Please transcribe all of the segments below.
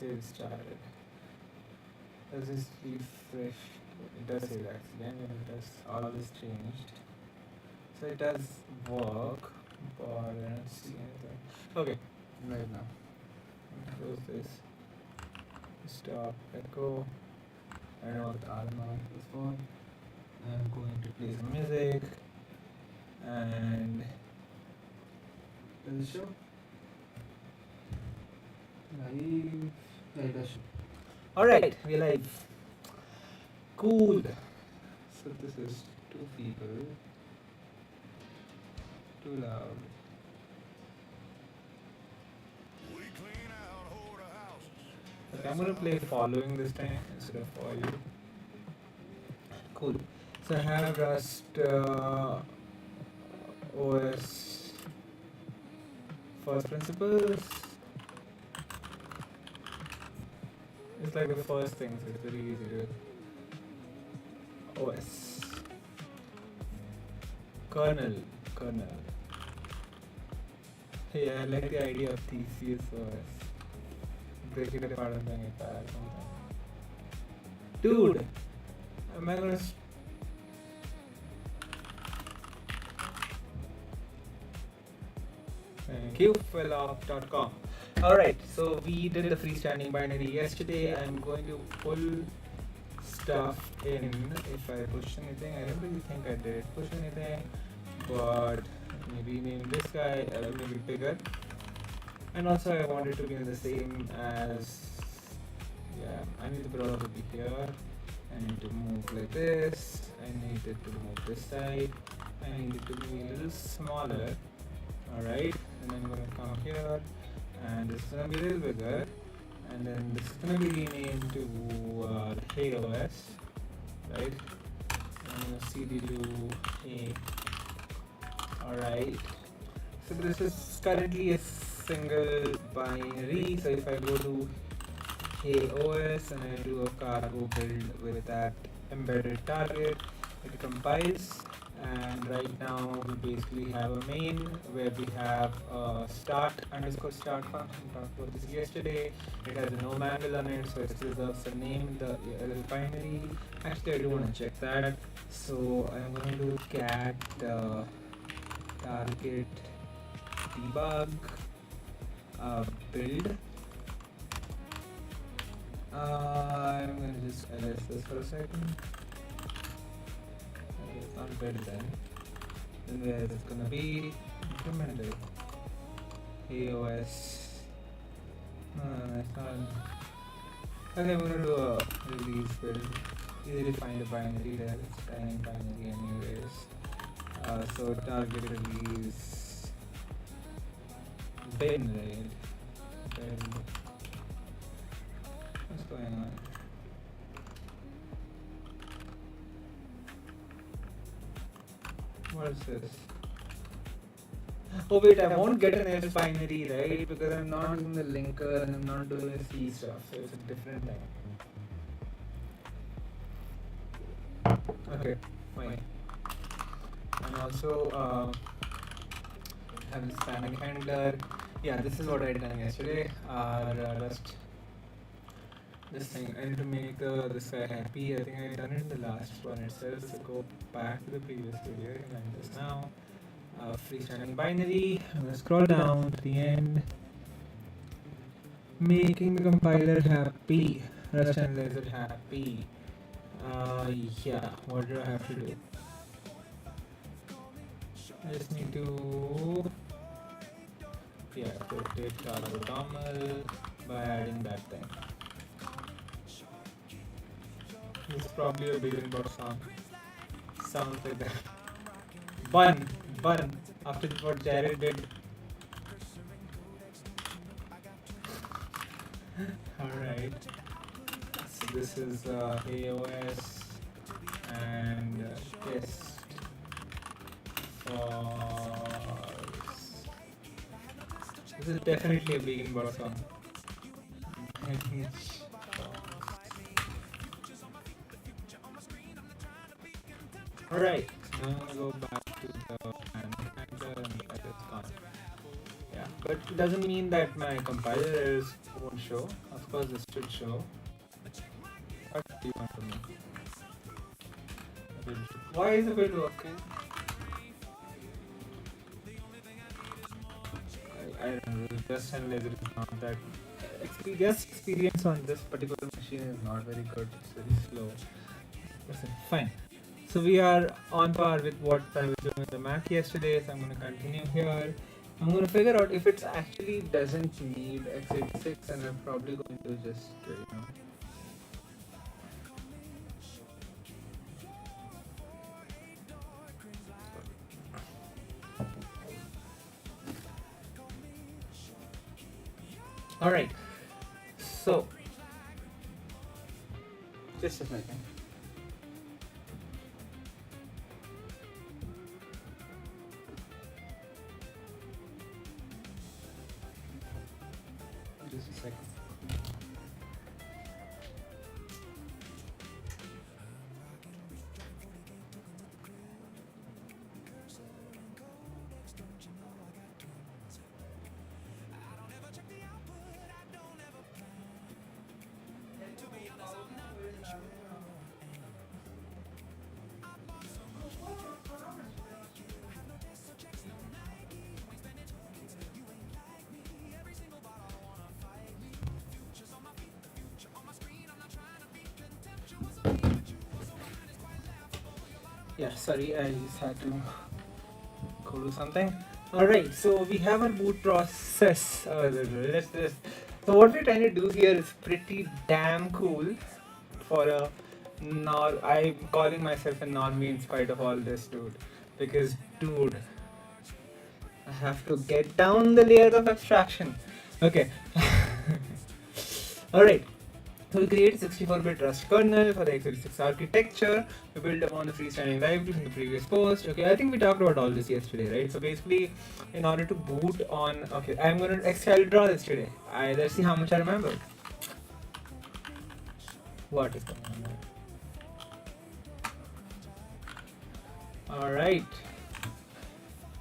It started. Does this refresh? It does say that again, and it does all this changed. So it does work, but I don't see anything. Okay, right now. Close this. Stop echo. I don't know what the alarm is for. I'm going to play some music and does it show? Live. Yeah, it does show. Alright, we're live. Cool. So this is two people. Too loud. Okay, I'm gonna play following this time instead of for you. Cool. So I have Rust OS first principles. It's like the first thing, so it's very easy to OS. Kernel. Yeah, I like the idea of TCS OS. Break it apart and bring it back. Dude! Am I gonna Thank you, fellow.com. Alright, so we did the freestanding binary yesterday. I'm going to pull stuff in if I push anything. I don't really think I did push anything, but maybe name this guy, maybe bigger. And also I want it to be in the same as, yeah, I need the browser to be here. I need to move like this. I need it to move this side. I need it to be a little smaller. Alright, and then I'm going to come here, and this is going to be a little bigger, and then this is going to be renamed to heyos, right? I'm going to cd to hey. Alright, so this is currently a single binary, so if I go to heyos and I do a cargo build with that embedded target, it compiles. And right now we basically have a main where we have a start _start function. We talked about this yesterday. It has a no manual on it, so it reserves the name, the binary. Actually, I do want to check that. So I'm going to do cat target debug build. I'm going to just ls this for a second. It's not built then where it's gonna be implemented. heyos. No, it's not. Okay, we're gonna do a release build. Easy to find a binary there. It's tiny binary anyways. So target release bin, right? Bin. What's going on? What is this? Oh wait, I won't get an else binary, right? Because I'm not doing the linker and I'm not doing the C stuff, so it's a different thing. Okay, fine. And also have this panic handler. Yeah, this is what I done yesterday. Rust this thing. I need to make this guy happy. I think I done it in the last one itself. So go back to the previous video and this now. Freestanding binary. I'm gonna scroll down to the end. Making the compiler happy. Rust analyzer happy. Yeah. What do I have to do? I just need to rotate cargo by adding that thing. This is probably a Big Box song. Sounds like that. Bun. After what Jared did. Alright. So this is heyos and test for. This is definitely a Big Box song. Alright, now I'm gonna go back to the handler and that is gone. Yeah, but it doesn't mean that my compiler errors won't show. Of course, this should show. What do you want from me? Why is the build working? I don't know. Just and laser is not that. Just experience on this particular machine is not very good. It's very slow. Listen, fine. So we are on par with what I was doing with the Mac yesterday. So I'm going to continue here. I'm going to figure out if it actually doesn't need x86, and I'm probably going to just all right. So just a second. Just a second. Yeah, sorry, I just had to go do something. Alright, so we have our boot process. So what we're trying to do here is pretty damn cool for a I'm calling myself a normie in spite of all this, dude. Because, dude, I have to get down the layer of abstraction. Okay. Alright. So we create a 64-bit Rust kernel for the x86 architecture. We build upon the freestanding library from the previous post. Okay, I think we talked about all this yesterday, right? So basically, in order to boot on, okay, I'm going to Excel draw this today. Let's see how much I remember. What is going on there? All right,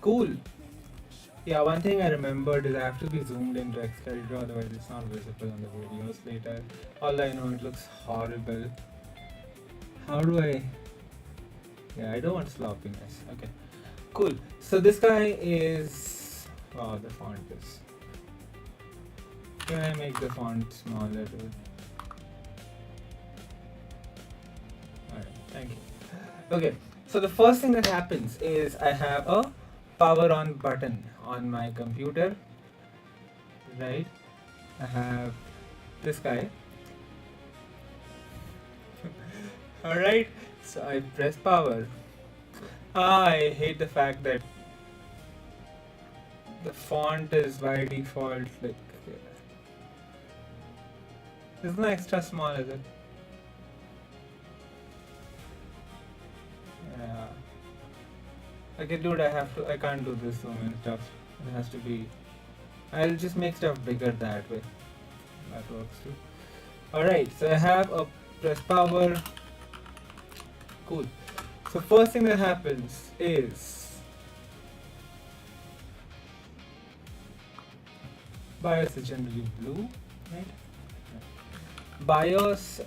cool. Yeah, one thing I remembered is I have to be zoomed into Excel draw, otherwise it's not visible on the videos later. All I know, it looks horrible. How do I? Yeah, I don't want sloppiness. Okay, cool. So this guy is. Oh, the font is. Can I make the font smaller? Alright, thank you. Okay, so the first thing that happens is I have a power on button on my computer, right? I have this guy. Alright, so I press power. I hate the fact that the font is by default like it's not extra small, is it? Yeah. Okay, dude, I can't do this zoom in stuff. It has to be. I'll just make stuff bigger that way. That works too. Alright, so I have a press power. Cool. So first thing that happens is BIOS is generally blue, right? BIOS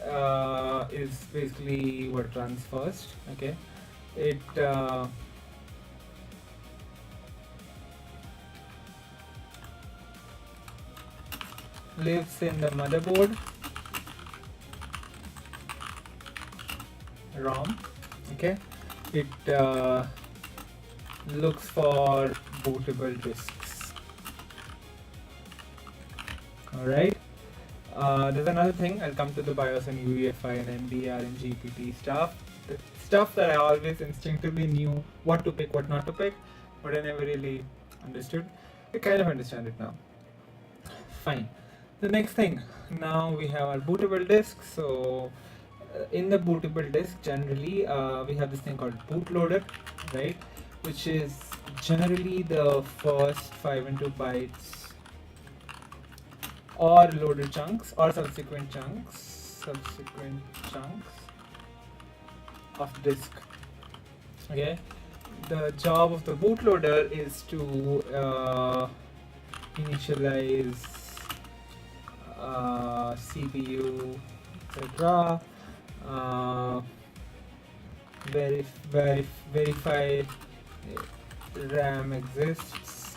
is basically what runs first. Okay, it lives in the motherboard, ROM. Okay, it looks for bootable disks. All right. There's another thing. I'll come to the BIOS and UEFI and MDR and GPT stuff. The stuff that I always instinctively knew what to pick, what not to pick, but I never really understood. I kind of understand it now. Fine. The next thing. Now we have our bootable disk. So in the bootable disk, generally we have this thing called bootloader, right? Which is generally the first 512 bytes or loaded chunks or subsequent chunks of disk. Okay, the job of the bootloader is to initialize CPU, etc. Uh, verify RAM exists.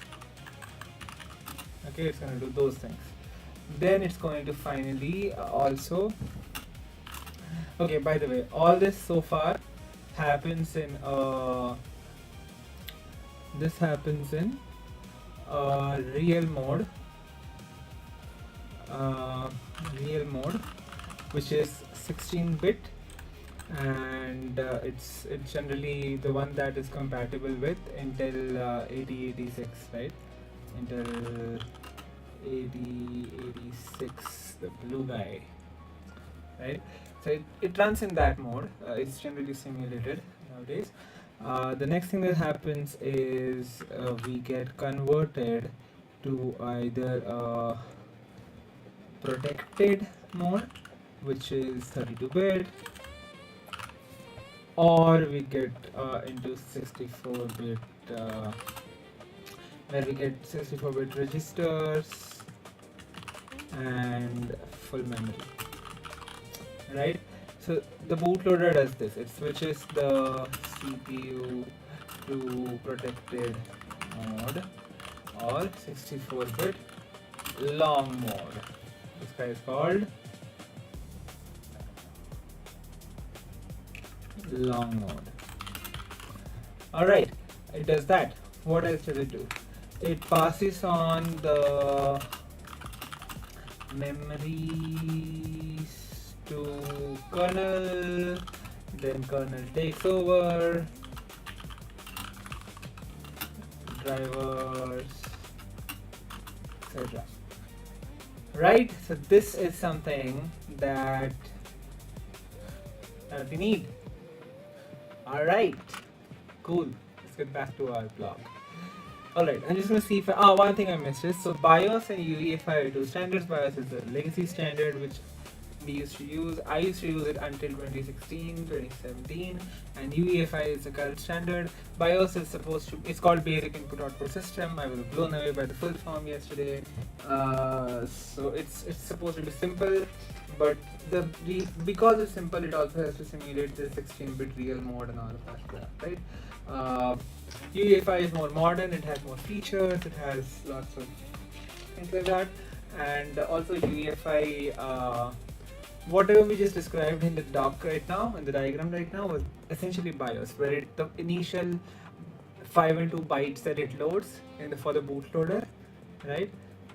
Okay, it's going to do those things. Then it's going to finally also, okay, by the way, all this so far happens in this happens in real mode, which is 16-bit, and it's generally the one that is compatible with Intel 8086, right? Intel 8086, the blue guy, right? So it runs in that mode. It's generally simulated nowadays. The next thing that happens is we get converted to either protected mode, which is 32-bit, or we get into 64-bit, where we get 64-bit registers and full memory, right? So the bootloader does this. It switches the CPU to protected mode or 64-bit long mode. This guy is called long mode. Alright, it does that. What else does it do? It passes on the memories to kernel, then kernel takes over, drivers, etc. Right? So this is something that we need. Alright, cool. Let's get back to our blog. Alright, I'm just going to see if one thing I missed is, so BIOS and UEFI are two standards. BIOS is the legacy standard which we used to use. I used to use it until 2016, 2017, and UEFI is the current standard. BIOS is supposed to, it's called Basic Input Output System. I was blown away by the full form yesterday. So it's supposed to be simple, but because it's simple, it also has to simulate the 16-bit real mode and all of that stuff, right? UEFI is more modern, it has more features, it has lots of things like that, and also UEFI, whatever we just described in the doc right now, in the diagram right now, was essentially BIOS, where the initial 5 and 2 bytes that it loads for the bootloader, right?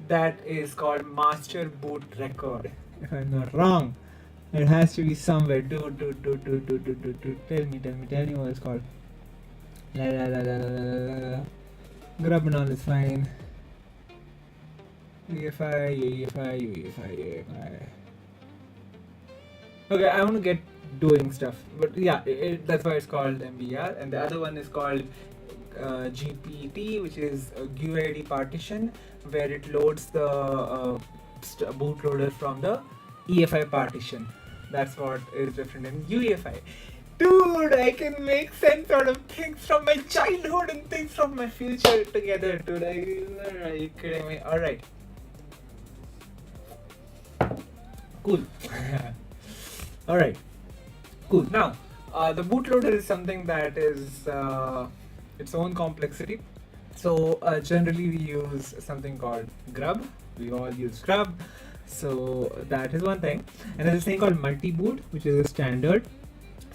That is called master boot record. If I'm not wrong, it has to be somewhere. Tell me what it's called. Grub and all is fine. UEFI. Okay, I want to get doing stuff, but yeah, that's why it's called MBR. And the other one is called GPT, which is a GUID partition, where it loads the bootloader from the EFI partition. That's what is different in UEFI. Dude, I can make sense out of things from my childhood and things from my future together, dude. Are you kidding me? Alright. Cool. Alright. Cool. Now, the bootloader is something that is its own complexity. So, generally we use something called grub. We all use grub. So, that is one thing. And there's this thing called multi-boot, which is a standard.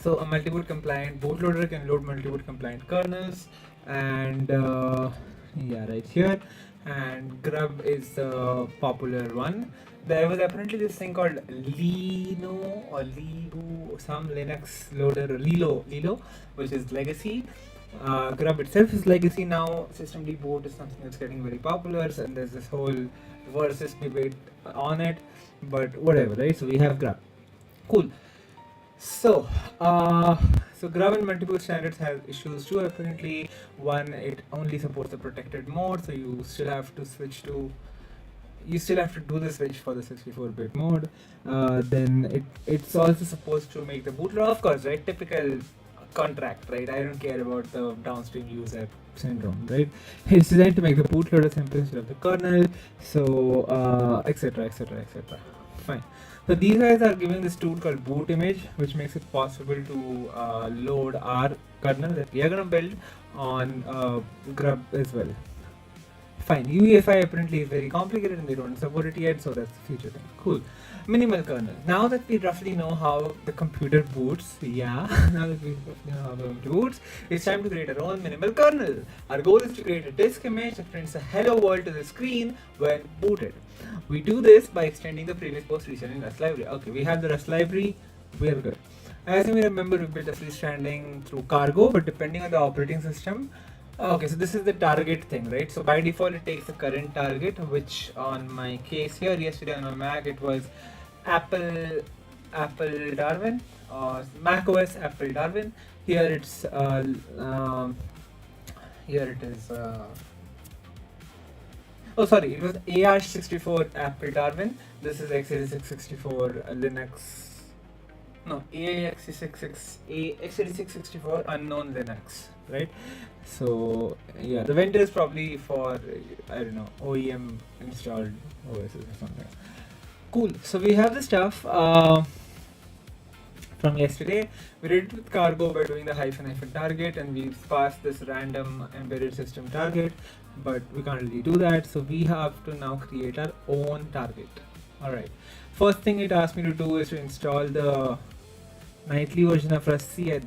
So a multi-boot compliant bootloader can load multi-boot compliant kernels, and yeah, right here. And grub is the popular one. There was apparently this thing called Lino or Libu, some Linux loader, Lilo, which is legacy. Grub itself is legacy now. Systemd boot is something that's getting very popular, and there's this whole versus debate on it. But whatever, right? So we have grub. Cool. So grub and multi-boot standards have issues too. Apparently, one, it only supports the protected mode, so you still have to do the switch for the 64-bit mode. Then it's also supposed to make the bootloader, of course, right? Typical contract, right? I don't care about the downstream user syndrome, right? It's designed to make the bootloader simple instead of the kernel, so etc, etc, etc. Fine. So these guys are giving this tool called boot image, which makes it possible to load our kernel that we are going to build on grub as well. Fine. UEFI apparently is very complicated and they don't support it yet, so that's the future thing. Cool. Minimal kernel. Now that we roughly know how the computer boots, now that we roughly know how the computer boots, it's time to create our own minimal kernel. Our goal is to create a disk image that prints a hello world to the screen when booted. We do this by extending the previous post reselling Rust library. Okay, we have the Rust library, we are good. As you may remember, we built a freestanding through cargo, but depending on the operating system, okay, so this is the target thing, right? So by default, it takes the current target, which on my case here, yesterday on my Mac, it was Apple Darwin, or Mac OS Apple Darwin. Here it's here it is. Oh, sorry, it was AR64 Apple Darwin. This is x86-64 Linux. No, x86-64 unknown Linux, right? So yeah, the vendor is probably for, I don't know, OEM installed OSs or something. Cool. So we have the stuff from yesterday. We did it with cargo by doing the hyphen target, and we've passed this random embedded system target, but we can't really do that. So we have to now create our own target. All right. First thing it asked me to do is to install the nightly version of Rust with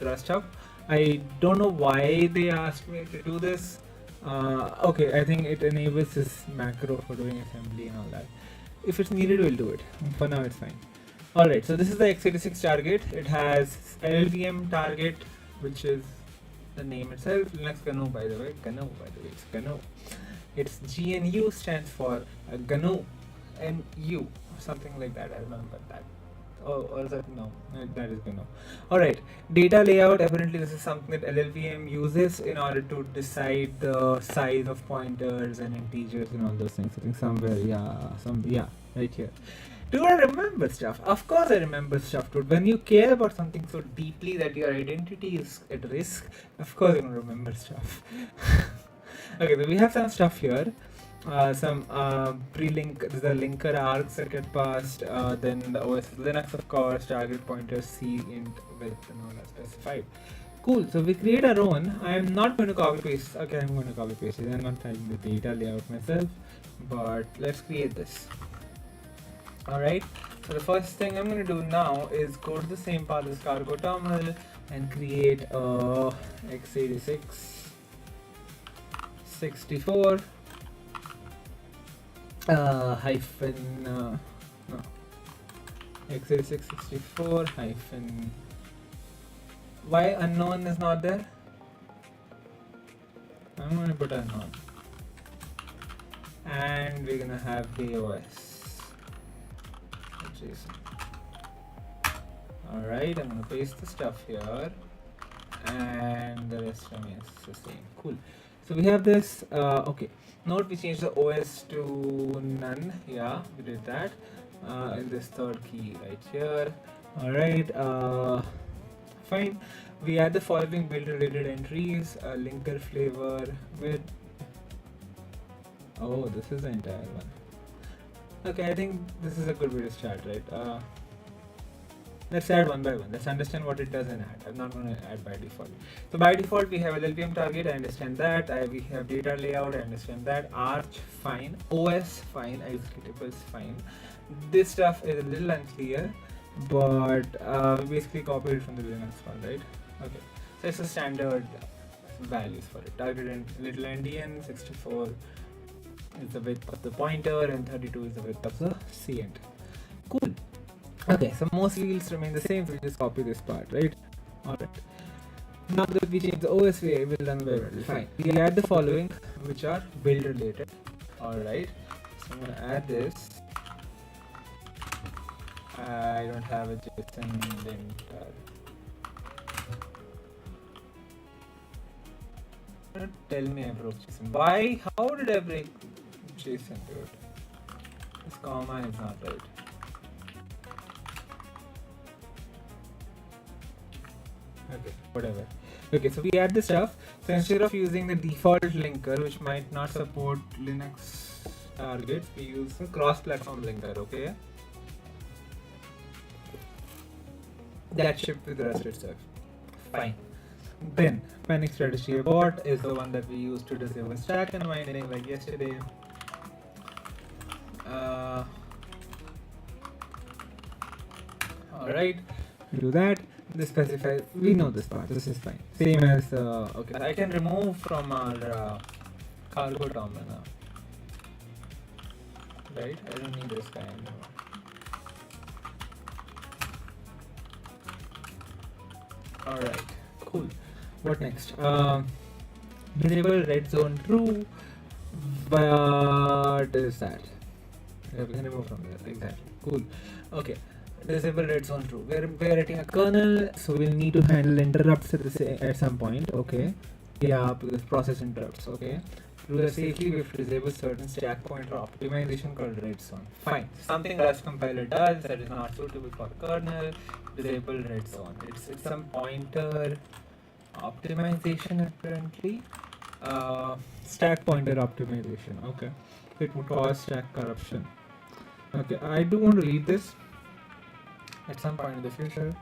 Rust Hub. I don't know why they asked me to do this. Okay, I think it enables this macro for doing assembly and all that. If it's needed, we'll do it. For now, it's fine. Alright, so this is the x86 target. It has LLVM target, which is the name itself. Linux GNU, by the way. It's GNU. Its GNU stands for GNU, NU, something like that. I remember that. Or is that no? That is GNU. Alright, data layout. Apparently, this is something that LLVM uses in order to decide the size of pointers and integers and all those things. I think somewhere, right here. Do I remember stuff? Of course, I remember stuff, dude. When you care about something so deeply that your identity is at risk, of course, you're gonna remember stuff. Okay, so we have some stuff here. Some pre-link, the linker args that get passed, then the OS Linux, of course, target pointers, C, int, width, and all that specified. Cool, so we create our own. I am not going to copy paste. Okay, I'm going to copy paste it. I'm not typing the data layout myself, but let's create this. Alright, so the first thing I'm going to do now is go to the same path as cargo terminal and create a x86 64 hyphen no, x86 64 hyphen. Why unknown is not there? I'm going to put unknown, and we're going to have heyos. Alright, I'm going to paste the stuff here, and the rest remains the same. Cool. So we have this, okay. Note we changed the OS to none. Yeah, we did that in this third key right here. Alright, fine. We add the following build related entries, linker flavor with, oh, this is the entire one. Okay, I think this is a good way to start, right? Let's add one by one. Let's understand what it does and add. I'm not going to add by default. So by default, we have LLVM target. I understand that. We have data layout. I understand that. Arch, fine. OS, fine. Executables, fine. This stuff is a little unclear, but we basically copied it from the Linux file, right? Okay. So it's a standard values for it. Target and little endian, 64 is the width of the pointer, and 32 is the width of the cent. Cool. Okay, so most fields remain the same, so we just copy this part, right? Alright. Now that we change the OS, we will run very well. Fine. We add the following, which are build related. Alright. So I'm going to add this. I don't have a JSON linter. Don't tell me I broke JSON. Why? How did I break JSON, dude? This comma is not right. Okay, whatever. Okay, so we add the stuff. So instead of using the default linker, which might not support Linux targets, we use a cross-platform linker. Okay, that shipped with Rust itself. Fine. Then panic strategy abort is the one that we use to disable stack unwinding, like yesterday. All right, we do that. This specifies, we know this part, this is fine. Same as, okay, I can remove from our cargo terminal now. Right, I don't need this guy anymore. Alright, cool. What next? Disable red zone true. What is that? Yeah, we can remove from there, exactly. Cool. Okay. Disable red zone true. We're writing a kernel, so we'll need to handle interrupts at some point. Okay. Yeah, because process interrupts. Okay. To do that safely, we have to disable certain stack pointer optimization called red zone. Fine. Something Rust compiler does that is not suitable for kernel. Disable red zone. It's some pointer optimization apparently. Stack pointer optimization. Okay. It would cause stack corruption. Okay. I do want to read this at some point in the future.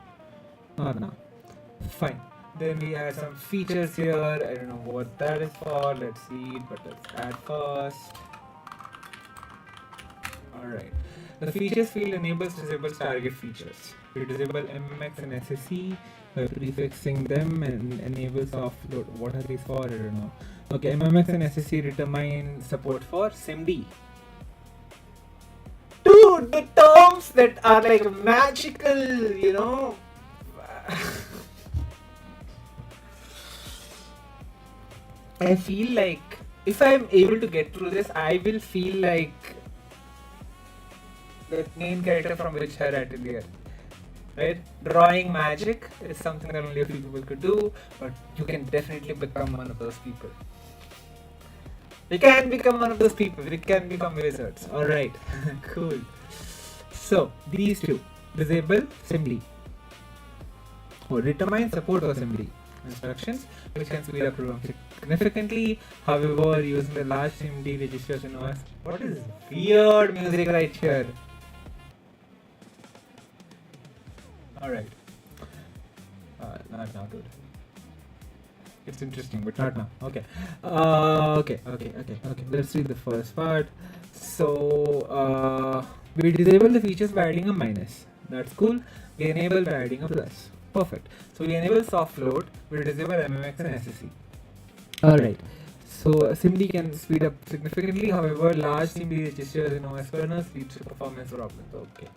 Or no. Fine. Then we have some features here. I don't know what that is for. Let's see it, but let's add first. Alright. The features field enables disables target features. We disable MMX and SSE by prefixing them and enables offload. What are these for? I don't know. Okay, MMX and SSE determine support for SIMD. Dude, the terms that are like magical, you know. I feel like if I'm able to get through this, I will feel like the main character from Witcher Atelier. Right? Drawing magic is something that only a few people could do, but you can definitely become one of those people. We can become one of those people. We can become wizards. Alright. Cool. So, these two. Disable SIMD. Or determine support for SIMD instructions, which can speed up program significantly. However, using the large SIMD registers in OS. What is weird music right here? Alright. Not now, dude. It's interesting, but not now. Okay. Okay. Let's read the first part. So, we disable the features by adding a minus. That's cool. We enable by adding a plus. Perfect. So, we enable soft load. We disable MMX and SSE. Alright. So, SIMD can speed up significantly. However, large SIMD registers in OS kernels leads to performance problems. Okay.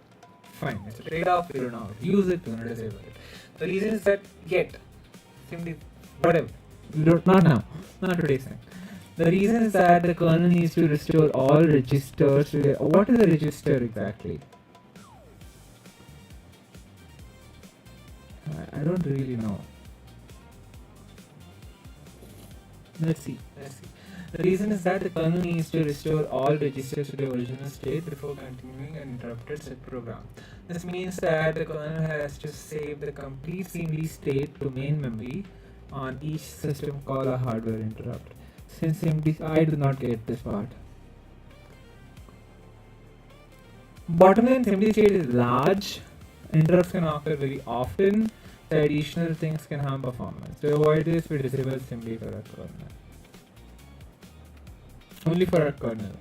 Fine. It's a trade-off. We don't know how to use it. We don't disable it. The reason is that yet SIMD, whatever. Not now. Not today's thing. The reason is that the kernel needs to restore all registers. What is a register exactly? I don't really know. Let's see. The reason is that the kernel needs to restore all registers to the original state before continuing an interrupted set program. This means that the kernel has to save the complete SIMD state to main memory on each system call or hardware interrupt. Since SIMD, I do not get this part. Bottom line, SIMD state is large. Interrupts can occur very often. The additional things can harm performance. To avoid this, we disable SIMD for our kernel. Only for our kernel.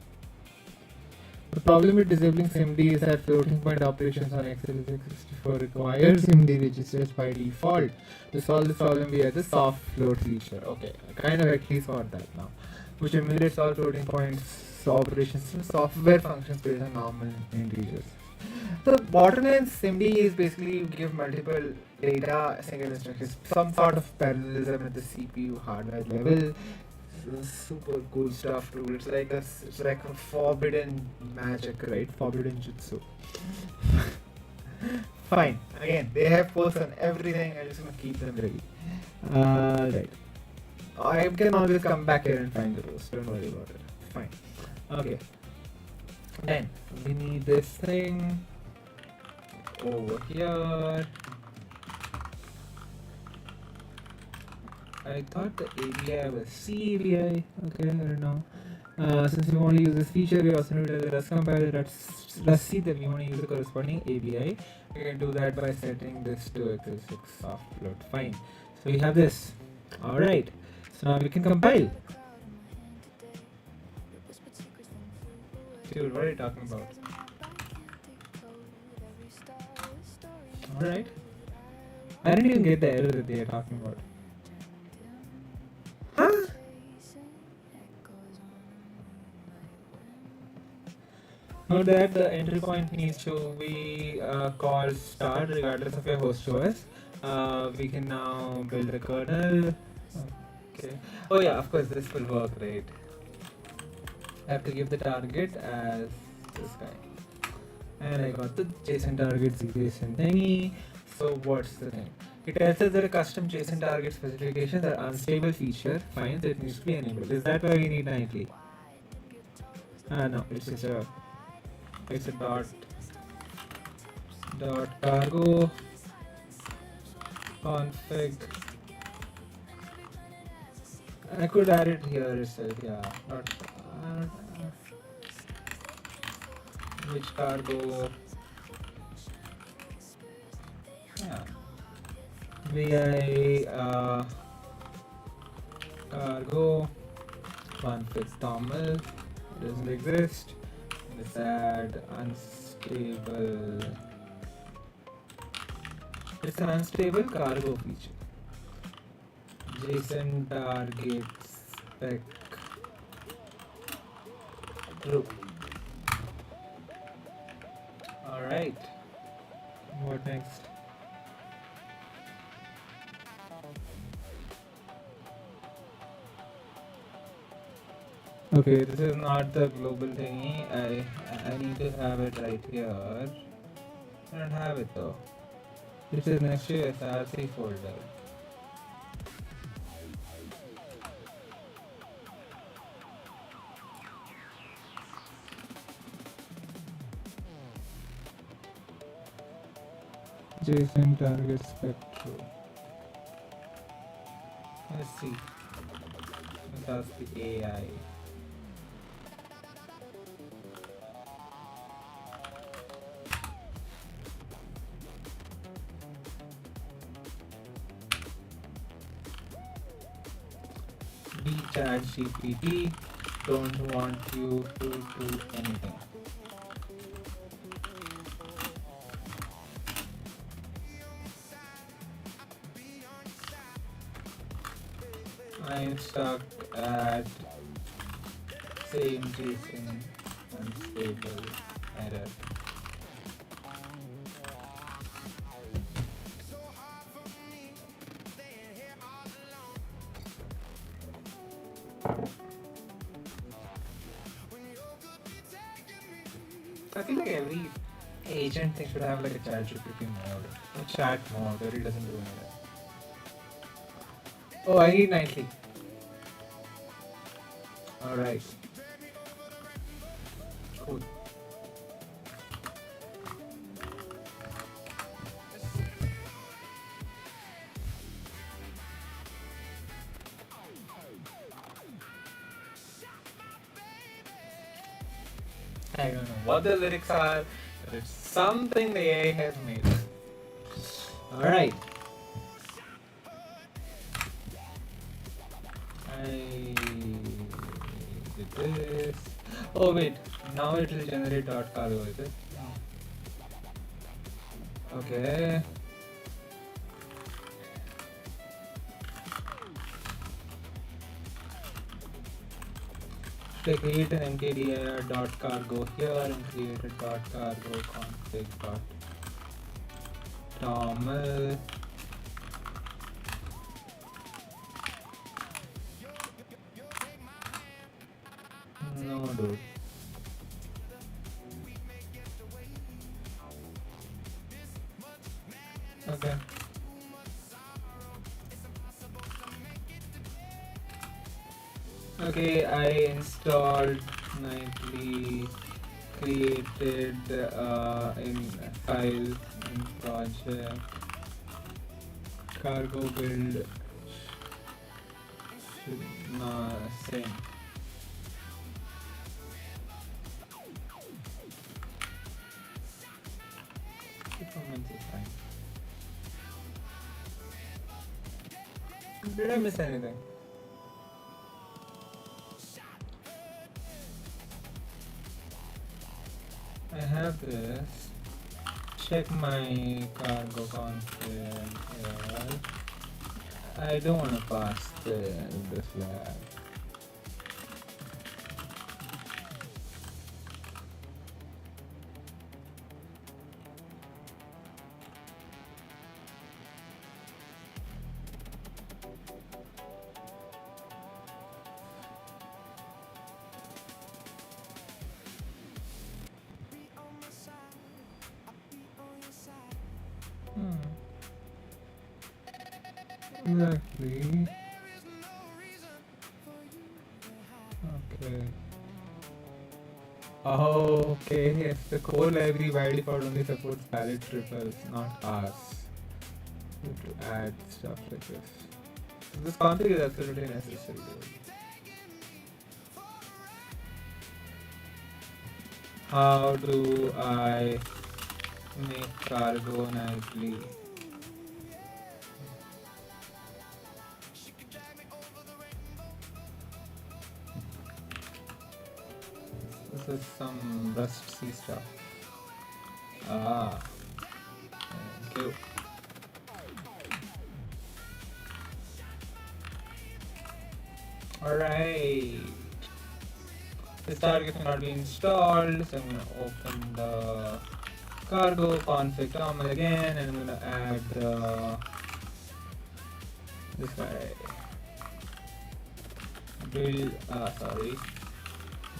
The problem with disabling SIMD is that floating point operations on x86 require SIMD registers by default. To solve this problem, we have the soft float feature. Okay, I kind of at least got that now. Which emulates all floating points operations and software functions based on normal integers. So bottom line SIMD is basically you give multiple data single instructions, some sort of parallelism at the CPU hardware level. Super cool stuff too. It's like a forbidden magic, right? Forbidden jutsu. Fine. Again, they have posts on everything. I just want to keep them ready. Right. I can always come back here and find the post. Don't worry about it. Fine. Okay. Then we need this thing over here. I thought the ABI was CABI. Okay, I don't know. Since we want to use this feature, we also need to Rust compiler. Let's see that we want to use the corresponding ABI. We can do that by setting this to x6 soft load. Fine. So we have this. Alright. So now we can compile. Dude, what are you talking about? Alright. I didn't even get the error that they are talking about. Huh? Note that the entry point needs to be called start regardless of your host OS. We can now build a kernel. Okay. Oh yeah, of course this will work, right? I have to give the target as this guy. And I got the JSON target JSON thingy. So what's the thing? It tells us that a custom JSON target specifications are unstable feature. Fine, so it needs to be enabled. Is that why we need nightly? No, it's just a dot cargo config. I could add it here itself, yeah. Which cargo? Yeah. Vi cargo config toml doesn't exist. Let's add unstable. It's an unstable cargo feature. JSON target spec true. Alright. What next? Okay, this is not the global thingy. I need to have it right here. I don't have it though. This is next to SRC folder. JSON target spectrum. Let's see. That's the AI. Chat GPT don't want you to do anything. I'm stuck at same JSON unstable error. I feel like every agent thing should have like a chat GPT mode, a chat mode where it doesn't do anything. Oh, I need nightly. Alright. Cool. I don't know what the lyrics are, but it's something the AI has made. Alright. I did this. Oh wait, now it will generate dot cargo, is it? Okay. So create an mkdir dot cargo here and create a dot cargo config dot toml. No, dude. Okay. Okay, I installed nightly, created in file in project cargo build No, same. Performance is fine. Did I miss anything? I have this. Check my cargo config. I don't want to pass the flag. Exactly. Okay. Oh, okay. Yes, the core library by default only supports valid triples, not ours. We have to add stuff like this. So this config is absolutely necessary. How do I make cargo nicely? This is some Rust C stuff. Ah, thank you. Alright. This target cannot be installed, so I'm going to open the cargo config terminal again, and I'm going to add this guy.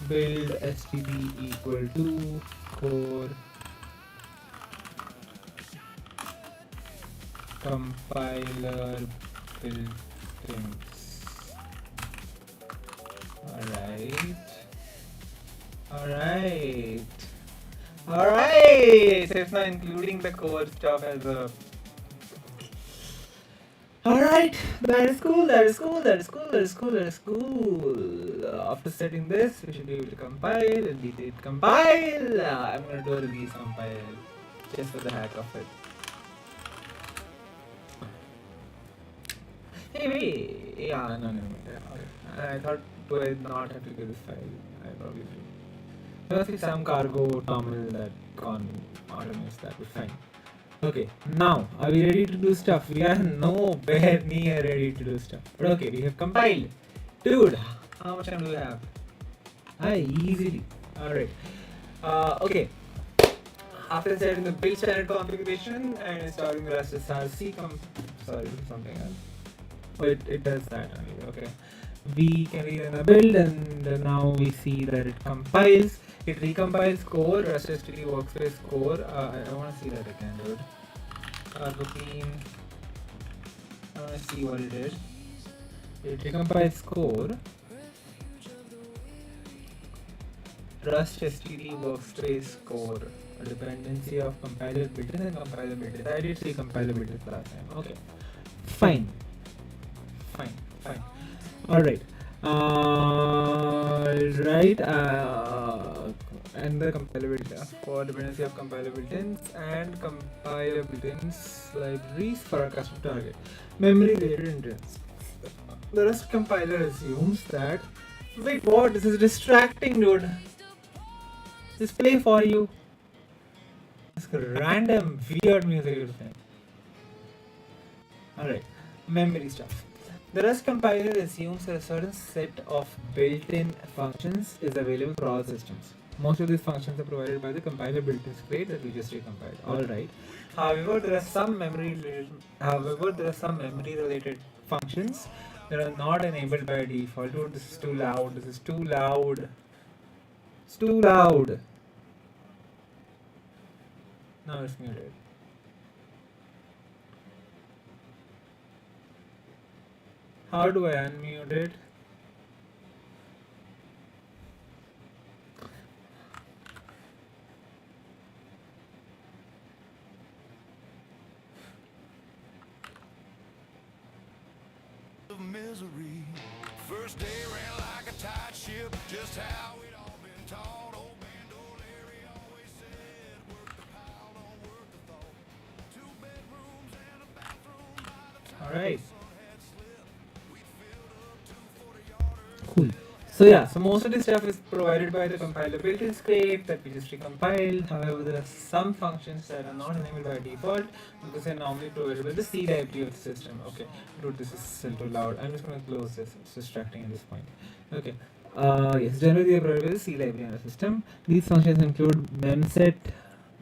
Build std equal to core compiler build things. Alright. So it's not including the core stuff as a. Alright, that is cool. After setting this, we should be able to compile and delete compile. I'm gonna do a release compile just for the heck of it. Hey, yeah, no. Okay. I thought, do I not have to get this file? I probably do. There must be some cargo terminal that automates that. We're fine. Okay, now are we ready to do stuff? We are nowhere near ready to do stuff. But okay, we have compiled. Dude, how much time do we have? Easily. Alright. Okay. After setting the build standard configuration and installing the Rust SRC sorry, something else. Oh, it does that only. Okay. We can rerun the build, and now we see that it compiles. It recompiles core, Rust STD workspace core. I want to see that again, dude. Cargo clean. I want to see what it did. It recompiles core. Rust STD workspace core. A dependency of compiler built-in and compiler built-in. I did see compiler built-in last time. Okay. Fine. Alright. And the compilability for dependency of compiler built-ins and compiler built-ins libraries for a custom target. Memory related intents. The Rust compiler assumes that. Wait, what? This is distracting, dude. This play for you. This random weird music you're playing. Alright. Memory stuff. The Rust compiler assumes that a certain set of built-in functions is available for all systems. Most of these functions are provided by the compiler built-in script that we just recompiled. Alright. However, there are some memory-related functions that are not enabled by default. Dude, this is too loud. It's too loud. Now it's muted. How do I unmute it? Misery First day ran like a tight ship, just how we'd all been taught. Old man Larry always said, work the pile, don't work the thought. 2 bedrooms and a bathroom by the time All right. the sun had slipped. We filled up 240-yarders. Cool. So yeah, so most of this stuff is provided by the compiler built-in script that we just recompiled. However, there are some functions that are not enabled by default because they're normally provided by the C library of the system. Okay, dude, this is still too loud. I'm just gonna close this. It's distracting at this point. Okay. Yes, generally they're provided by the C library of the system. These functions include memset,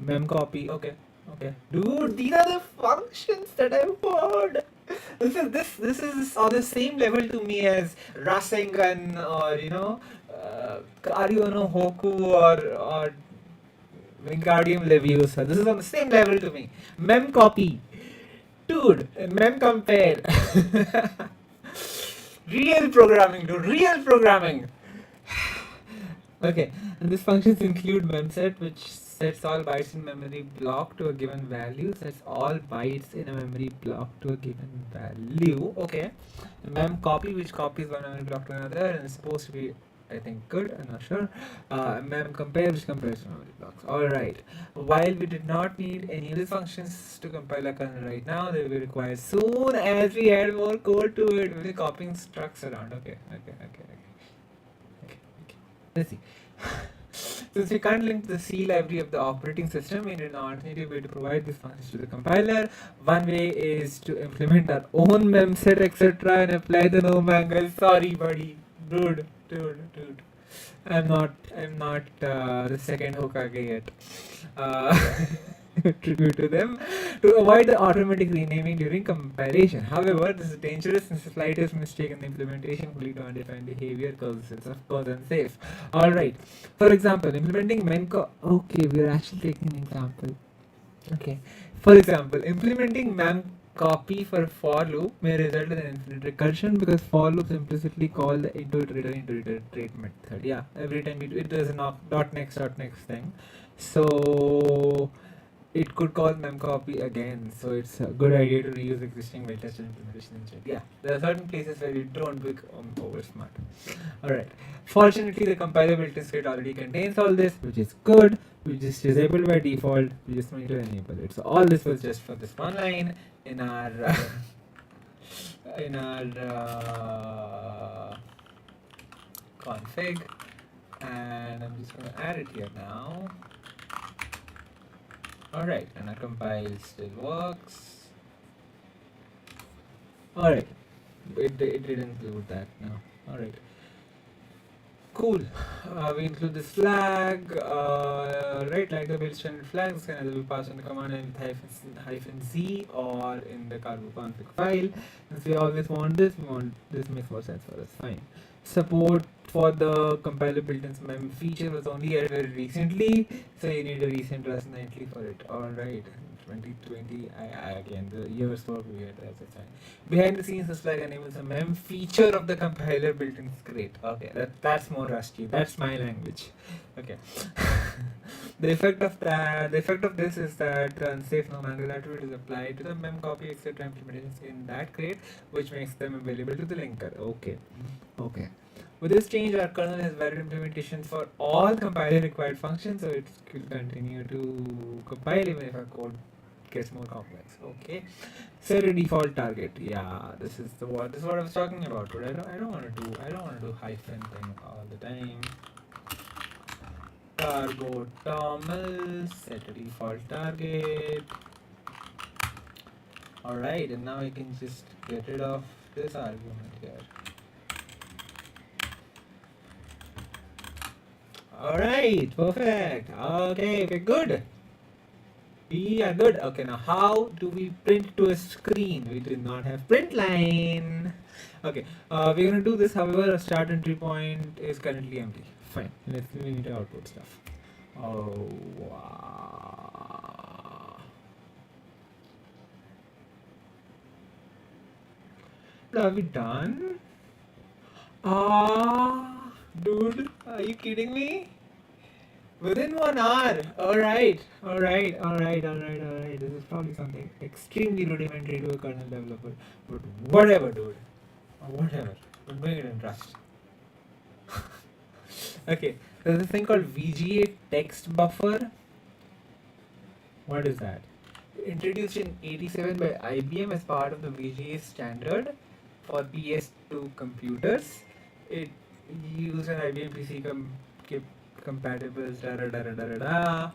memcopy. Okay, okay, dude, these are the functions that I've heard. This is on the same level to me as Rasengan or Karyo no Hoku or Wingardium Leviosa. This is on the same level to me. Mem copy, dude. Mem compare. Real programming, dude. Real programming. Okay, and these functions include memset, which sets all bytes in memory block to a given value. Sets all bytes in a memory block to a given value. Okay. Mem copy, which copies one memory block to another, and it's supposed to be, I think, good. I'm not sure. Mem compare, which compares memory blocks. All right. While we did not need any of these functions to compile a kernel right now, they will be required soon as we add more code to it. We'll be copying structs around. Okay. Let's see. Since we can't link the C library of the operating system, we need an alternative way to provide these functions to the compiler. One way is to implement our own memset, etc., and apply the no mangle. Sorry, buddy, dude. I'm not the second Hokage yet. Tribute to them to avoid the automatic renaming during compilation. However, this is dangerous since the slightest mistake in the implementation will lead to undefined behavior causes it's of course unsafe. Alright. For example, implementing memco. Okay, we're actually taking an example. Okay. For example, implementing memcopy for for loop may result in an infinite recursion because for loops implicitly call the into iterator trait method. Yeah, every time it does a dot next thing. So it could call memcopy again, so it's a good idea to reuse existing well-tested implementation instead. Yeah, there are certain places where you don't become over smart. Alright. Fortunately, the compiler built-in script already contains all this, which is good. We just disabled by default. We just need to enable it. So all this was just for this one line in our config, and I'm just going to add it here now. Alright, and our compile still works. Alright, it did include that now. Alright, cool. We include this flag, right, like the build standard flag. This can either be passed in the command line with -z or in the cargo config file. Since we always want this, this makes more sense for us. Fine. Support for the compiler built-in mem feature was only added very recently, so you need a recent RUS nightly for it. Alright, 2020, again, the years work weird, that's fine. Behind the scenes, this flag enables a mem feature of the compiler built-in script. Okay, that's more rusty, that's my language. Okay. The effect of this is that the unsafe no mangle attribute is applied to the memcopy etc. implementations in that crate, which makes them available to the linker. Okay. With this change, our kernel has valid implementations for all compiler required functions, so it will continue to compile even if our code gets more complex. Okay. Set a default target. Yeah, this is what I was talking about. But I don't want to do hyphen thing all the time. Cargo toml, set a default target. Alright, and now I can just get rid of this argument here. Alright, perfect. Okay, we're good. We are good. Okay, now how do we print to a screen? We did not have print line. Okay, we're gonna do this. However, our start entry point is currently empty. Fine. We need to output stuff. Oh, wow. Are we done? Dude, are you kidding me? Within 1 hour. Alright. This is probably something extremely rudimentary to a kernel developer. But whatever, dude. Whatever. I'm doing it in Rust. Okay, there's a thing called VGA text buffer. What is that? Introduced in 87 by IBM as part of the VGA standard for PS2 computers. It used an IBM PC compatible da da da da da da.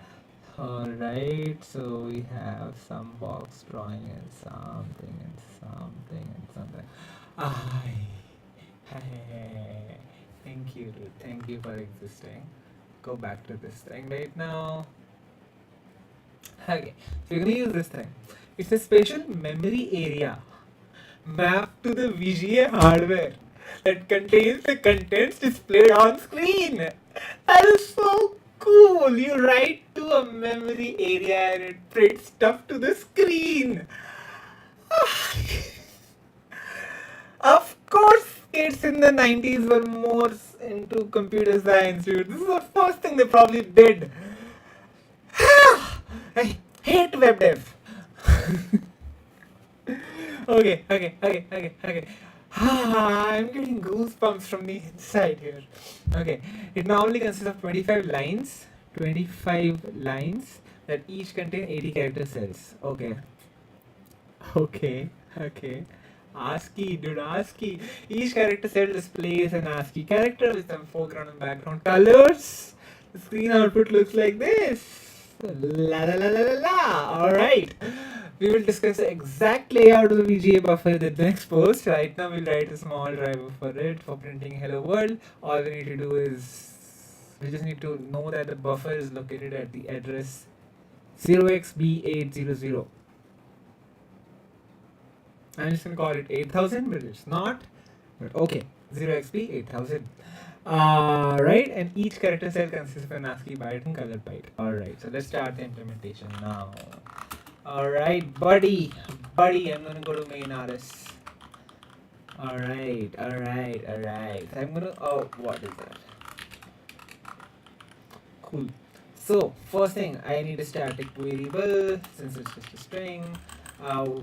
Alright, so we have some box drawing and something and something and something. Hey, thank you, dude. Thank you for existing. Go back to this thing right now. Okay, so you're gonna use this thing. It's a special memory area mapped to the VGA hardware that contains the contents displayed on screen. That is so cool. You write to a memory area and it prints stuff to the screen. Of course, kids in the 90s were more into computer science, dude. This is the first thing they probably did. I hate web dev. Okay. I'm getting goosebumps from the inside here. Okay, it normally consists of 25 lines. 25 lines that each contain 80 character cells. Okay. ASCII, dude, ASCII. Each character cell displays an ASCII character with some foreground and background colors. The screen output looks like this. La la la la la la. Alright. We will discuss the exact layout of the VGA buffer in the next post. Right now, we'll write a small driver for it for printing hello world. All we need to do is we just need to know that the buffer is located at the address 0xb800. I'm just gonna call it 8000, but it's not. But okay, 0xb8000. Right, and each character cell consists of an ASCII byte and colored byte. Alright, so let's start the implementation now. Alright, buddy, I'm gonna go to main RS. Alright. I'm gonna, oh, what is that? Cool. So, first thing, I need a static variable since it's just a string.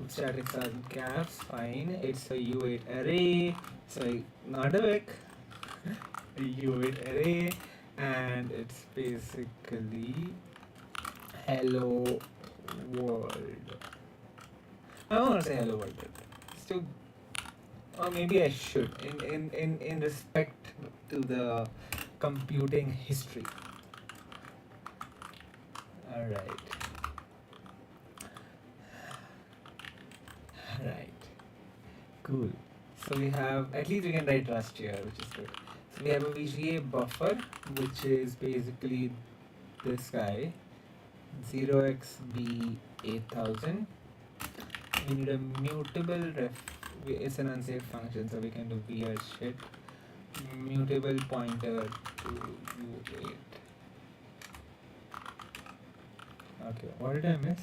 Static are in caps, fine. It's a U8 array, so not a vec, a U8 array, and it's basically hello world. I don't want to say hello world, but still, or maybe I should, in respect to the computing history. Alright. Cool. So we have, at least we can write Rust here, which is good. So we have a VGA buffer, which is basically this guy, 0xb8000. We need a mutable it's an unsafe function, so we can do weird shit. Mutable pointer to u8. Okay, what did I miss?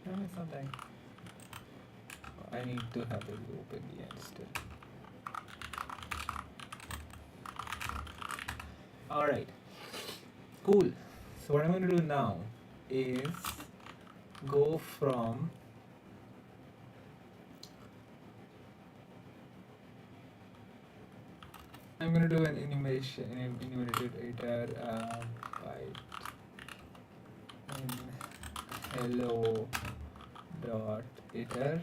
I missed something. I need to have the loop in the end still. Alright, cool. So what I'm going to do now is go from I'm going to do an enumerated iter byte in hello dot iter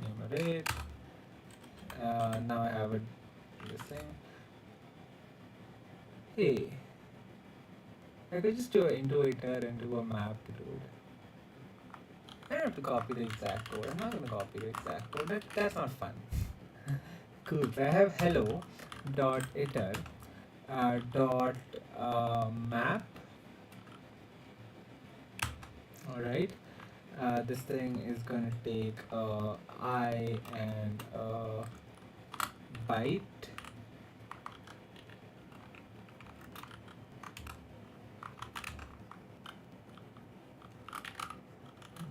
enumerate. Now I have this thing. Hey, I could just do an into iter and do a map, dude. I don't have to copy the exact code. I'm not going to copy the exact code. That's not fun. Cool. So I have hello dot iter dot map. Alright. This thing is going to take I and byte.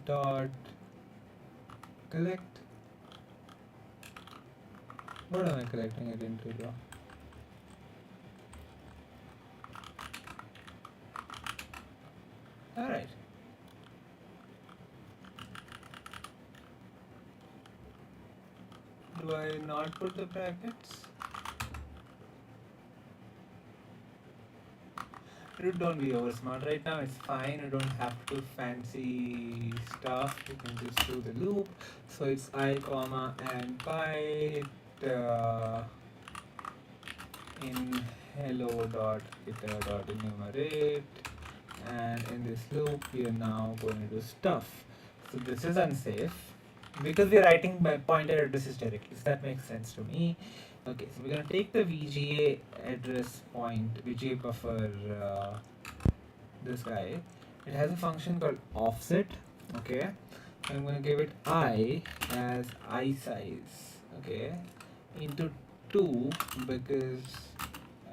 Dot collect. What am I collecting it into, bro? Alright. Do I not put the brackets? Dude, don't be over smart right now. It's fine. You don't have to do fancy stuff. You can just do the loop. So it's I comma and byte in hello dot iter dot enumerate, and in this loop we are now going to do stuff. So this is unsafe because we are writing by pointer addresses directly. So that makes sense to me. Okay, so we're gonna take the VGA address point, VGA buffer, this guy. It has a function called offset. Okay, I'm gonna give it I as I size. Okay, into 2 because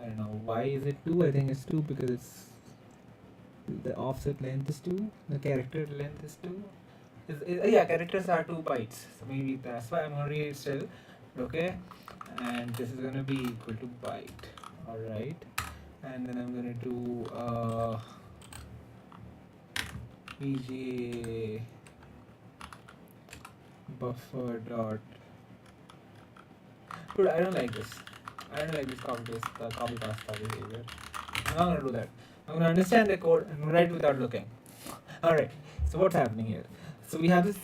I don't know why is it 2. I think it's 2 because it's the offset length is 2. The character length is 2. Yeah, characters are 2 bytes. So maybe that's why I'm gonna read it still. Okay, and this is gonna be equal to byte. All right, and then I'm gonna do VGA buffer dot. Dude, I don't like this. I don't like this copy pasta behavior. I'm not gonna do that. I'm gonna understand the code and write without looking. Alright, so what's happening here? So we have this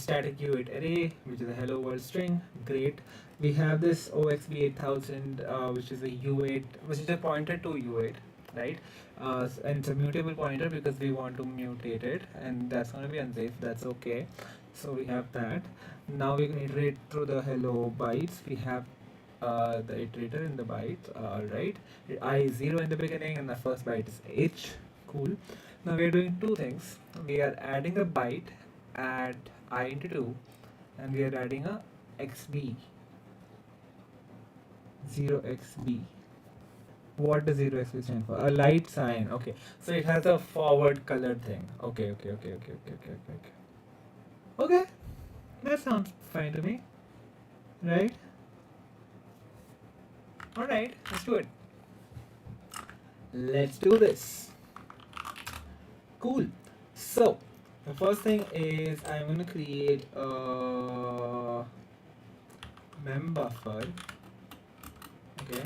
static U8 array, which is a hello world string. Great. We have this OXB8000, which is a U8, which is a pointer to U8, right? And it's a mutable pointer because we want to mutate it, and that's going to be unsafe. That's okay. So we have that. Now we can iterate through the hello bytes. We have the iterator in the byte. Right. I is 0 in the beginning, and the first byte is H. Cool. Now we are doing two things. We are adding a byte at I into 2, and we are adding a XB. 0xb. What does 0xb stand for? A light sign. Okay, so it has a forward colored thing. Okay, that sounds fine to me, right? All right, let's do it. Let's do this. Cool. So the first thing is I'm going to create a mem buffer. Okay,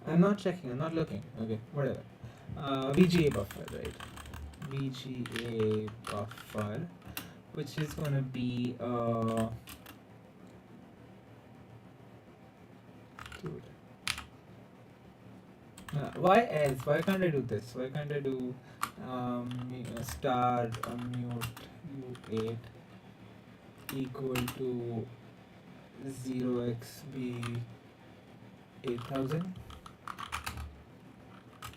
I'm not checking, I'm not looking. Okay, whatever. VGA buffer, right? VGA buffer, which is gonna be dude. Why else? Why can't I do this? Why can't I do star mute u8 equal to 0xb 8000?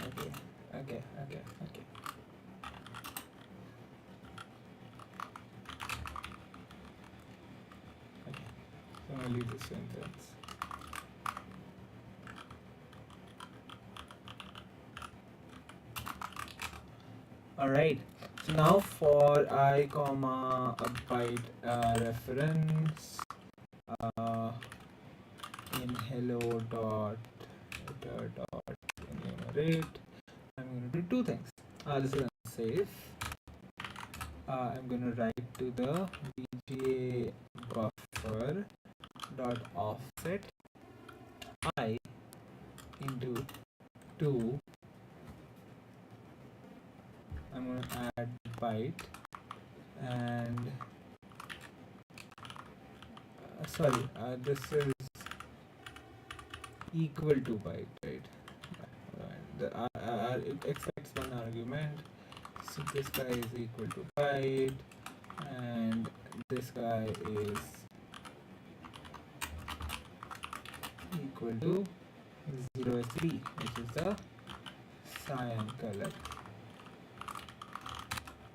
Okay. So I'm gonna leave this sentence. Alright, so now for I comma a byte reference in hello dot enumerate, I'm going to do two things. This is unsafe. I'm going to write to the VGA buffer dot offset I into 2. I'm going to add byte and this is equal to byte, right? It expects one argument, so this guy is equal to byte and this guy is equal to 0xb, which is the cyan color.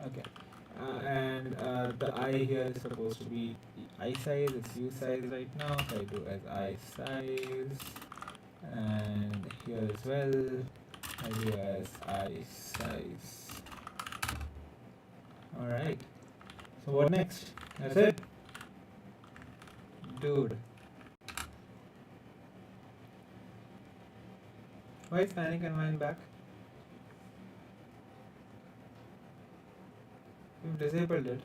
Okay, and the I here is supposed to be I size. It's U size right now, so I do as I size, and here as well I do as I size. Alright, so what next? That's it? Dude, why is panic environment back? We've disabled it.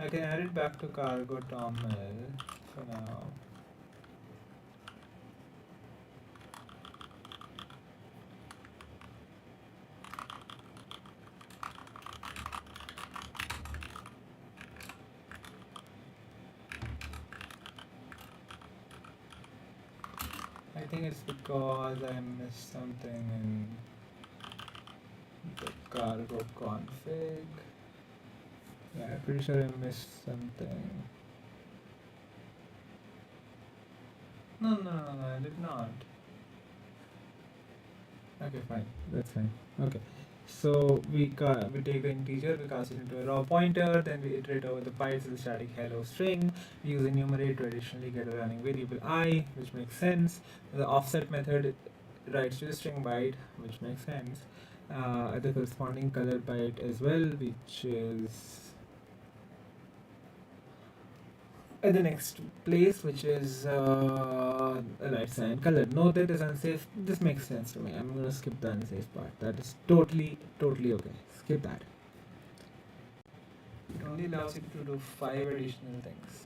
I can add it back to cargo toml for now. I think it's because I missed something in the cargo config. Yeah, I'm pretty sure I missed something. No, I did not. Okay, fine. That's fine. Okay. So we take the integer, we cast it into a raw pointer, then we iterate over the bytes of the static hello string. We use enumerate to additionally get a running variable I, which makes sense. The offset method writes to the string byte, which makes sense. The corresponding color byte as well, which is at the next place, which is a light cyan color. Note that is unsafe. This makes sense to me. I'm gonna skip the unsafe part. That is totally okay. Skip that. It only allows you to do 5 additional things.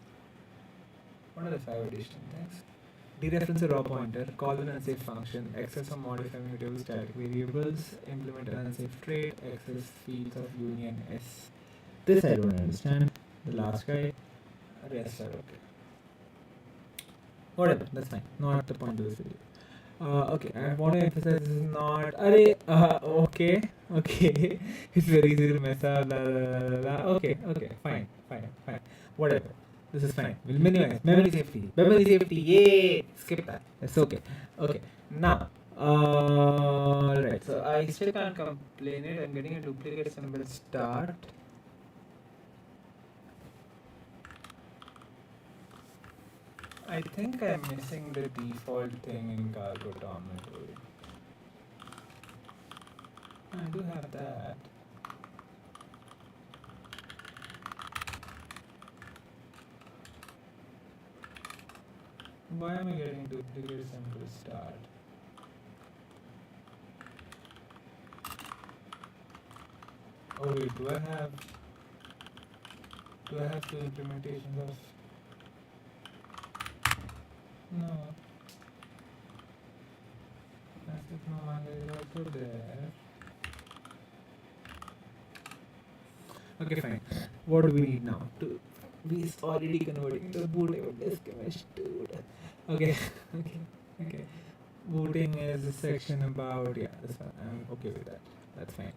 What are the 5 additional things? Dereference a raw pointer, call an unsafe function, access or modify mutable static variables, implement an unsafe trait, access fields of union S. This I don't understand. The last guy, rest are okay. Whatever, that's fine. Not the point of this video. Okay, I want to emphasize this is not. Okay. It's very easy to mess up. Okay, fine. Whatever. This is fine. We'll minimize. Memory safety. Yay! Skip that. It's okay. Okay. Now, right. So I still can't complain it. I'm getting a duplicate symbol start. I think I'm missing the default thing in cargo toml. I do have that. Why am I getting duplicate symbol start? Oh wait, do I have two implementations of? No. As if no manga is also there. Okay, fine. What do we need now? We already converting the booting disk image, dude. Okay. Booting is a section about, yeah, that's fine. I'm okay with that. That's fine.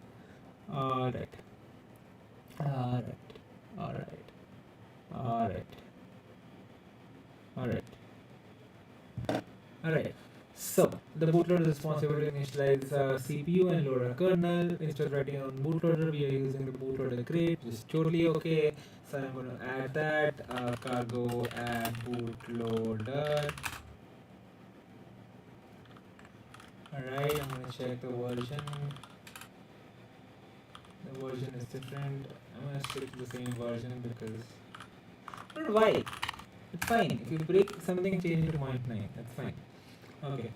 Alright. So the bootloader is responsible to initialize CPU and load a kernel. Instead of writing on bootloader, we are using the bootloader crate, which is totally okay. So I'm going to add that cargo add bootloader. Alright, I'm going to check the version. The version is different. I'm going to stick to the same version because I don't know why. It's fine. If you break something, change it to 0.9. That's fine. Okay.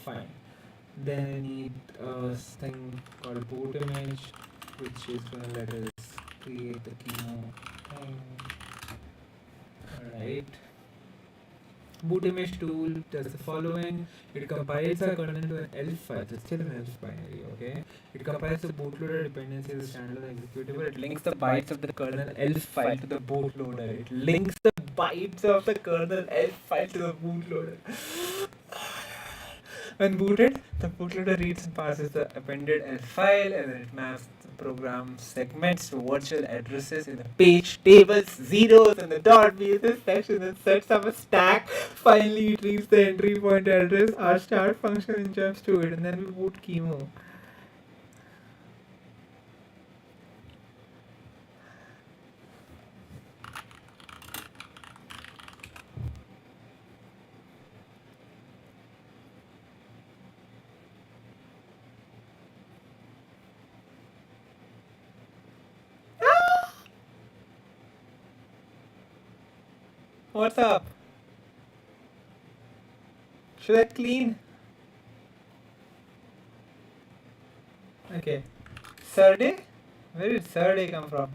Fine. Then I need a thing called boot image, which is gonna let us create the qemu thing. Alright. Boot image tool does the following. It compiles our kernel to an ELF file. It's still an ELF binary, okay? It compiles the bootloader dependency as a standalone executable. It links the bytes of the kernel ELF file to the bootloader. It links the bytes of the kernel ELF file to the bootloader. When booted, the bootloader reads and passes the appended ELF file, and then it maps the program segments to virtual addresses in the page tables, zeros, and the .bss section, and sets up a stack. Finally, it reads the entry point address, our start function, and jumps to it, and then we boot qemu. What's up? Should I clean? Okay. Saturday? Where did Saturday come from?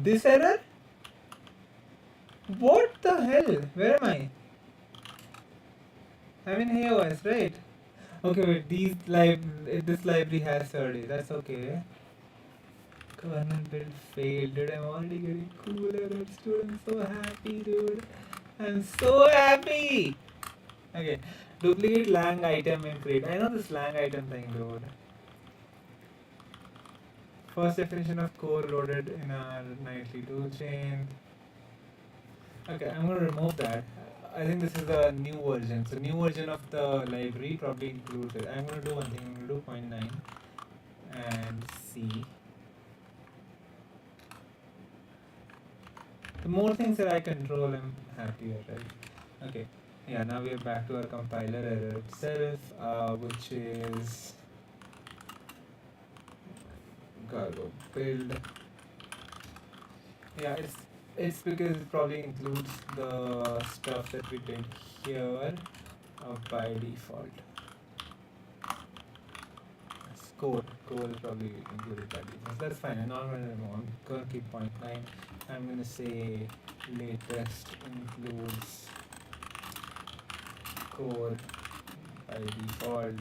This error? What the hell? Where am I? I'm in heyos, right? Okay, wait. This library has 30. That's okay. Kernel build failed, dude. I'm already getting cool errors, dude. I'm so happy, dude. I'm so happy. Okay, duplicate lang item in crate. I know this lang item thing, dude. First definition of core loaded in our nightly tool chain. Okay, I'm gonna remove that. I think this is a new version. So new version of the library probably includes it. I'm gonna do one thing. I'm gonna do 0.9 and see. The more things that I control, I'm happier, right? Okay. Yeah, now we are back to our compiler error itself, which is cargo build. Yeah, it's because it probably includes the stuff that we did here by default. Code is probably included by default. That's fine. I'm not going to remove. I'm going to keep 0.9. I'm going to say latest includes code by default.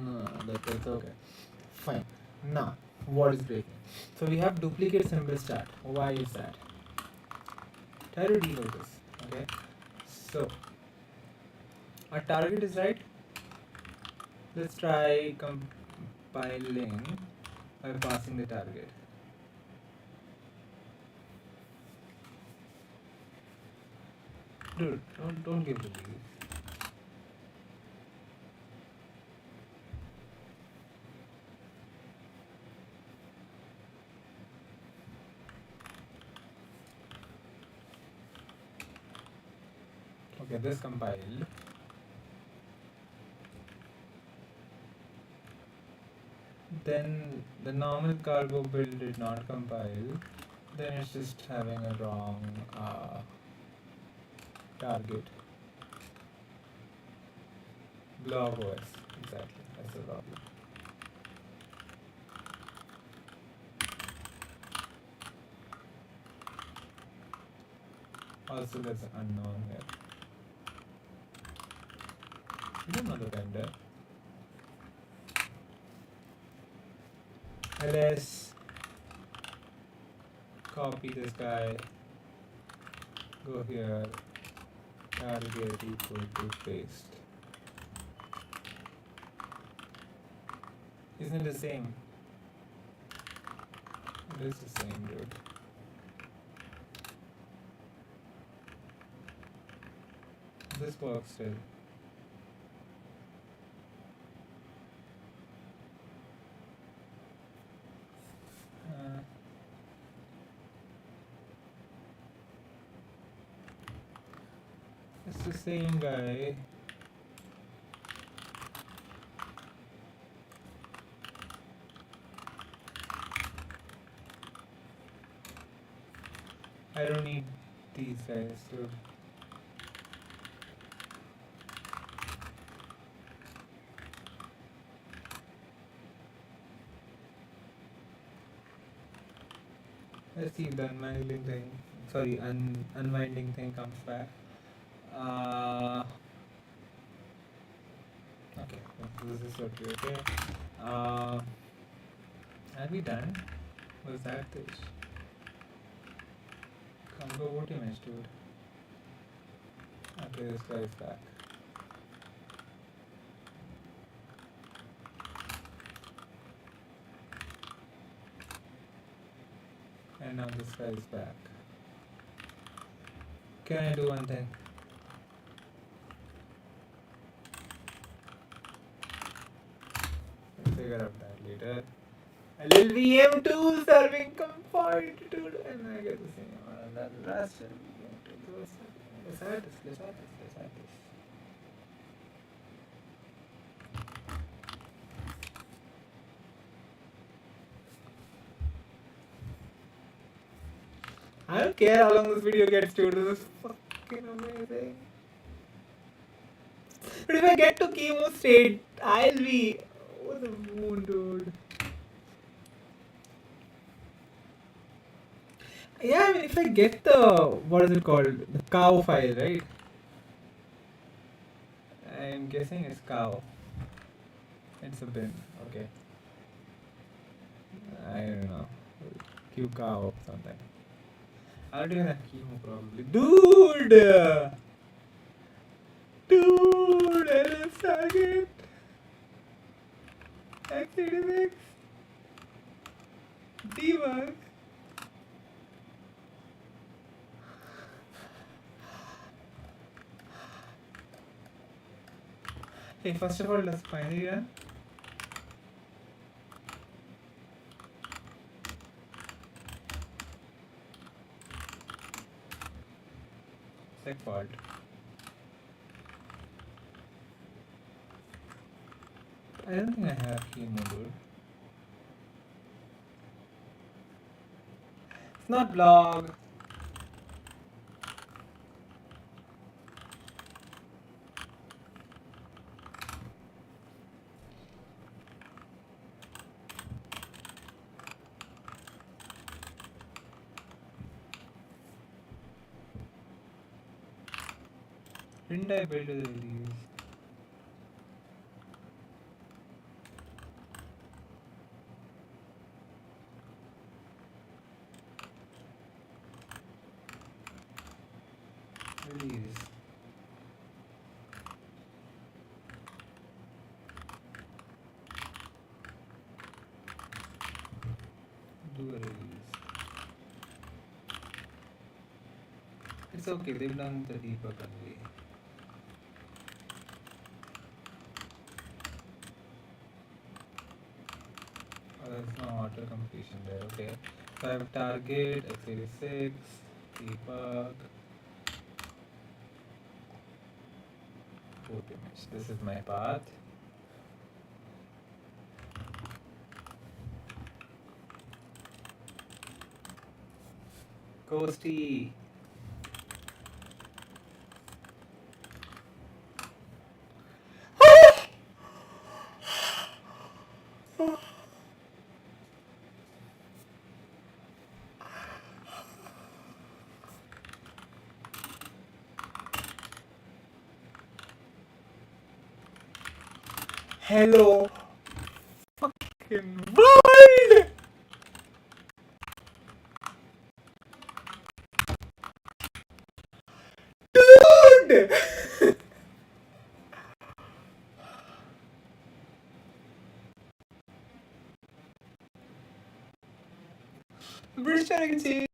No, that's okay. Fine. Now, what is breaking? So we have duplicate symbol start. Why is that? Try to deal with this. Okay. So our target is right. Let's try compiling by passing the target. Dude, don't give the lead. Okay, this compiled. Then the normal cargo build did not compile. Then it's just having a wrong target. Blob OS, exactly. That's the problem. Also, there's an unknown here. You don't know the vendor. Let's copy this guy. Go here. Target equal to paste. Isn't it the same? It is the same, dude. This works still. It's the same guy. I don't need these guys, dude. Let's see if the unwinding thing comes back. Okay, this is okay. Are we done? Was that this? Combo what image, dude? Okay, this guy is back. And now this guy is back. Can I do one thing? We'll figure out that later. A little VM2 serving comfort, dude, and I get the same amount of that rest and VM2. Let's add this. I don't care how long this video gets, dude. This is fucking amazing. But if I get to qemu state, I'll be over the moon, dude. Yeah, I mean, if I get the, what is it called? The cow file, right? I'm guessing it's cow. It's a bin. Okay. I don't know. Q cow something. I'll do that chemo probably. Dude! Dude! LS target! X86! Debug! Hey, first of all, let's finally run. Sec fault. I don't think I have chemo, dude. It's not blog. Didn't I build the release? Release. Do a release. It's okay, they've done the debug only. Oh, there's no auto completion there, okay. So I have target, x86, debug, boot image. This is my path. Ghosty. Hello fucking world! Dude! British Currency.